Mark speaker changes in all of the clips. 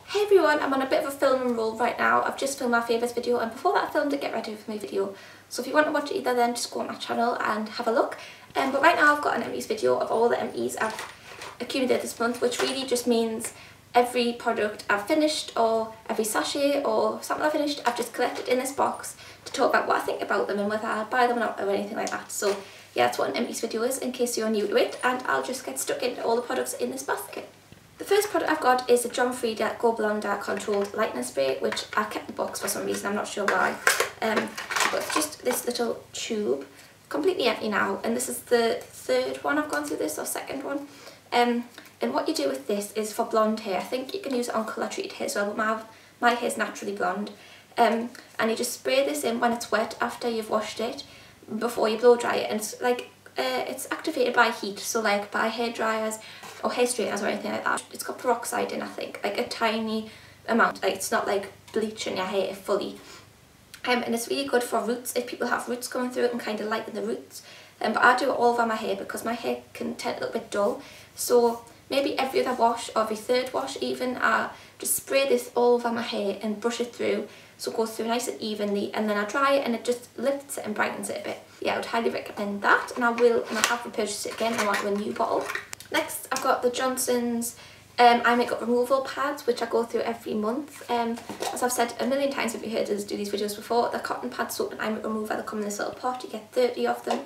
Speaker 1: Hey everyone, I'm on a bit of a filming roll right now. I've just filmed my favourites video, and before that I filmed a get ready with me video. So if you want to watch it either, then just go on my channel and have a look. But right now I've got an empties video of all the empties I've accumulated this month, which really just means every product I've finished or every sachet or something I've finished, I've just collected in this box to talk about what I think about them and whether I'll buy them or not or anything like that. So yeah, that's what an empties video is in case you're new to it, and I'll just get stuck into all the products in this basket. The first product I've got is the John Frieda Go Blonder Controlled Lightening Spray, which I kept the box for some reason, I'm not sure why. But it's just this little tube, completely empty now, and this is the third one I've gone through this, or second one. And what you do with this is for blonde hair. I think you can use it on colour treated hair as well, but my hair is naturally blonde. And you just spray this in when it's wet after you've washed it, before you blow dry it, and it's like it's activated by heat, so like by hair dryers or hair straighteners or anything like that. It's got peroxide in, I think, like a tiny amount, like it's not like bleaching your hair fully. And it's really good for roots, if people have roots coming through, it can kind of lighten the roots. But I do it all over my hair because my hair can turn a little bit dull, so maybe every other wash or every third wash even, I just spray this all over my hair and brush it through so it goes through nice and evenly, and then I dry it and it just lifts it and brightens it a bit. Yeah, I would highly recommend that, and I have repurchased it again. I want a new bottle. Next I've got the Johnson's eye makeup removal pads, which I go through every month. As I've said a million times if you heard us do these videos before, the cotton pad soap and eye makeup remover, they come in this little pot, you get 30 of them.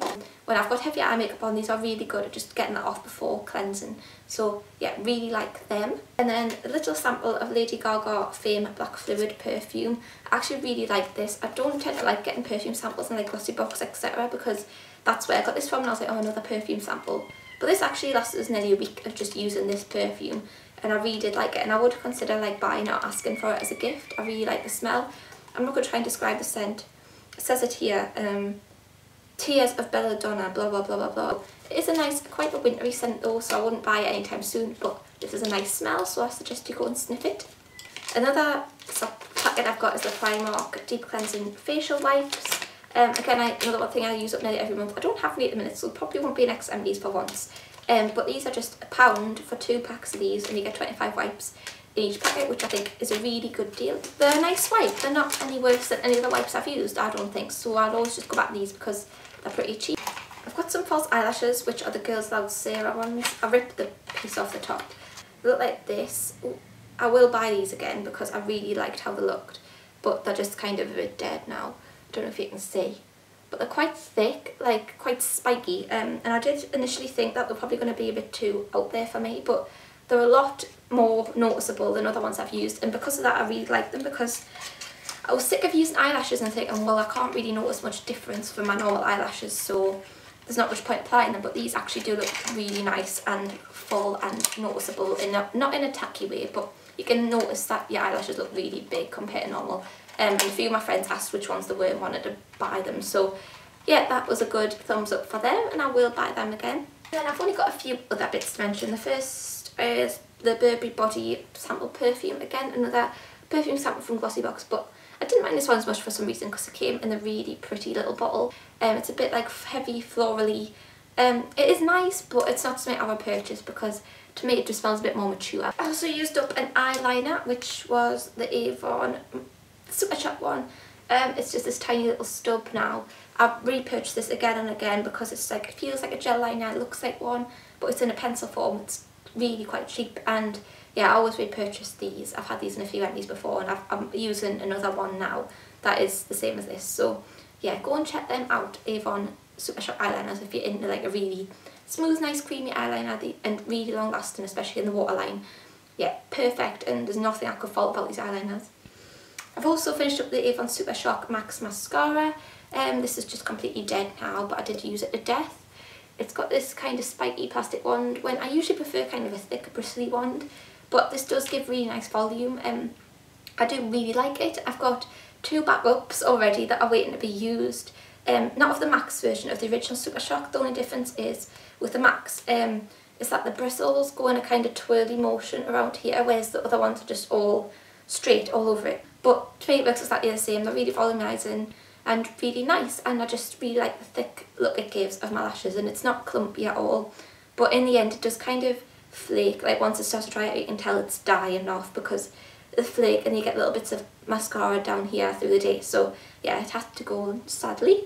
Speaker 1: When I've got heavy eye makeup on, these are really good at just getting that off before cleansing. So yeah, really like them. And then a little sample of Lady Gaga Fame Black Fluid perfume. I actually really like this. I don't tend to like getting perfume samples in like glossy box, etc., because that's where I got this from and I was like, oh, another perfume sample. But this actually lasted us nearly a week of just using this perfume, and I really did like it, and I would consider like buying it or asking for it as a gift. I really like the smell. I'm not going to try and describe the scent. It says it here, Tears of Belladonna, blah blah blah blah blah. It is a nice, quite a wintry scent though, so I wouldn't buy it anytime soon, but this is a nice smell, so I suggest you go and sniff it. Another packet I've got is the Primark Deep Cleansing Facial Wipes. Again, another one thing I use up nearly every month. I don't have any at the minute, so probably won't be next empties for once. But these are just £1 for 2 packs of these, and you get 25 wipes in each packet, which I think is a really good deal. They're a nice wipe. They're not any worse than any other wipes I've used, I don't think. So I'd always just go back to these because they're pretty cheap. I've got some false eyelashes, which are the Girls Loud Sarah ones. I ripped the piece off the top. They look like this. Ooh, I will buy these again because I really liked how they looked, but they're just kind of a bit dead now. I don't know if you can see, but they're quite thick, like quite spiky, and I did initially think that they're probably going to be a bit too out there for me, but they're a lot more noticeable than other ones I've used, and because of that I really like them, because I was sick of using eyelashes and thinking, well, I can't really notice much difference from my normal eyelashes, so there's not much point applying them. But these actually do look really nice and full and noticeable, in not in a tacky way, but you can notice that your eyelashes look really big compared to normal. And a few of my friends asked which ones they were and wanted to buy them, so yeah, that was a good thumbs up for them, and I will buy them again. And then I've only got a few other bits to mention. The first is the Burberry Body sample perfume. Again, another perfume sample from Glossybox, but I didn't mind this one as much for some reason because it came in a really pretty little bottle. It's a bit like heavy florally. It is nice, but it's not something I would purchase because to me it just smells a bit more mature. I also used up an eyeliner, which was the Avon Supershock one. It's just this tiny little stub now. I've repurchased this again and again because it's like, it feels like a gel liner, it looks like one, but it's in a pencil form. It's really quite cheap, and yeah, I always repurchase these. I've had these in a few empties before, and I'm using another one now that is the same as this. So yeah, go and check them out, Avon Supershock eyeliners, if you're into like a really smooth, nice, creamy eyeliner and really long lasting, especially in the waterline. Yeah, perfect, and there's nothing I could fault about these eyeliners. I've also finished up the Avon Supershock Max Mascara. This is just completely dead now, but I did use it to death. It's got this kind of spiky plastic wand, when I usually prefer kind of a thick bristly wand, but this does give really nice volume. I do really like it. I've got 2 backups already that are waiting to be used. Not of the Max version, of the original Supershock. The only difference is with the Max is that the bristles go in a kind of twirly motion around here, whereas the other ones are just all straight all over it. But to me it looks exactly the same. They're really volumising and really nice, and I just really like the thick look it gives of my lashes, and it's not clumpy at all, but in the end it does kind of flake. Like once it starts to dry out you can tell it's dying off because the flake and you get little bits of mascara down here through the day. So yeah, it had to go, sadly.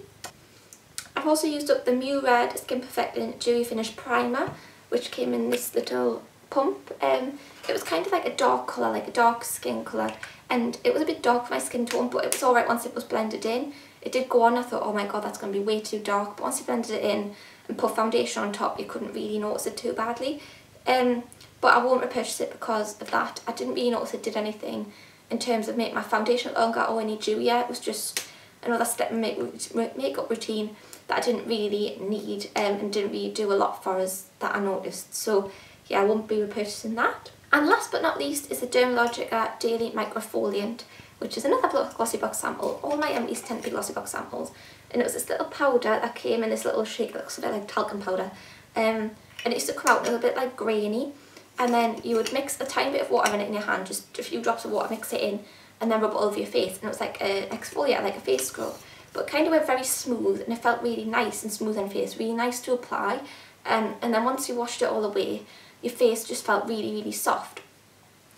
Speaker 1: I've also used up the Murad Skin Perfecting Dewy Finish Primer, which came in this little pump. It was kind of like a dark colour, like a dark skin colour, and it was a bit dark for my skin tone, but it was alright once it was blended in. It did go on, I thought, oh my god, that's going to be way too dark, but once you blended it in and put foundation on top, you couldn't really notice it too badly. But I won't repurchase it because of that. I didn't really notice it did anything in terms of making my foundation look longer or any dewier. It was just another step in my makeup routine that I didn't really need and didn't really do a lot for us that I noticed. So yeah, I won't be repurchasing that. And last but not least is the Dermalogica Daily Microfoliant, which is another glossy box sample. All my Empties tend to be glossy box samples. And it was this little powder that came in this little shake that looks a bit like talcum powder. And it used to come out a little bit like grainy. And then you would mix a tiny bit of water in it in your hand, just a few drops of water, mix it in, and then rub it all over your face. And it was like an exfoliator, like a face scrub. But it kind of went very smooth, and it felt really nice and smooth on your face, really nice to apply. And then once you washed it all away, your face just felt really, really soft.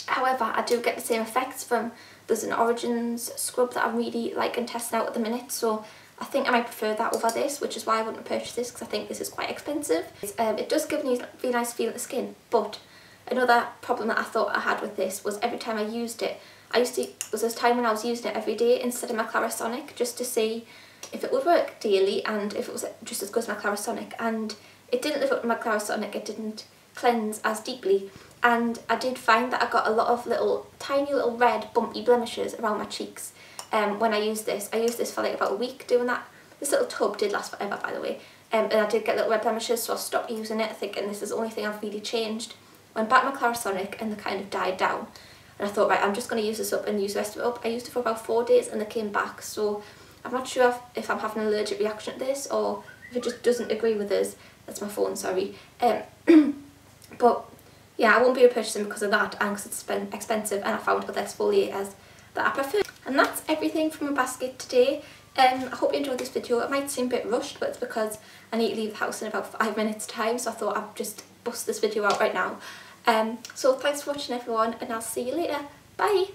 Speaker 1: However, I do get the same effects from, there's an Origins scrub that I'm really liking testing out at the minute, so I think I might prefer that over this, which is why I wouldn't purchase this, because I think this is quite expensive. It does give me a really nice feel of the skin, but another problem that I thought I had with this was every time I used it, there was this time when I was using it every day instead of my Clarisonic, just to see if it would work daily and if it was just as good as my Clarisonic, and it didn't live up to my Clarisonic. It didn't cleanse as deeply, and I did find that I got a lot of tiny little red bumpy blemishes around my cheeks when I used this. I used this for like about a week doing that. This little tub did last forever, by the way, and I did get little red blemishes, so I stopped using it thinking this is the only thing I've really changed. Went back to my Clarisonic and they kind of died down, and I thought, right, I'm just going to use this up and use the rest of it up. I used it for about 4 days and they came back, so I'm not sure if I'm having an allergic reaction to this or if it just doesn't agree with us. That's my phone, sorry. But yeah, I won't be repurchasing because of that and because it's been expensive, and I found other exfoliators that I prefer. And that's everything from my basket today. I hope you enjoyed this video. It might seem a bit rushed, but it's because I need to leave the house in about 5 minutes time, so I thought I'd just bust this video out right now. So thanks for watching everyone, and I'll see you later. Bye!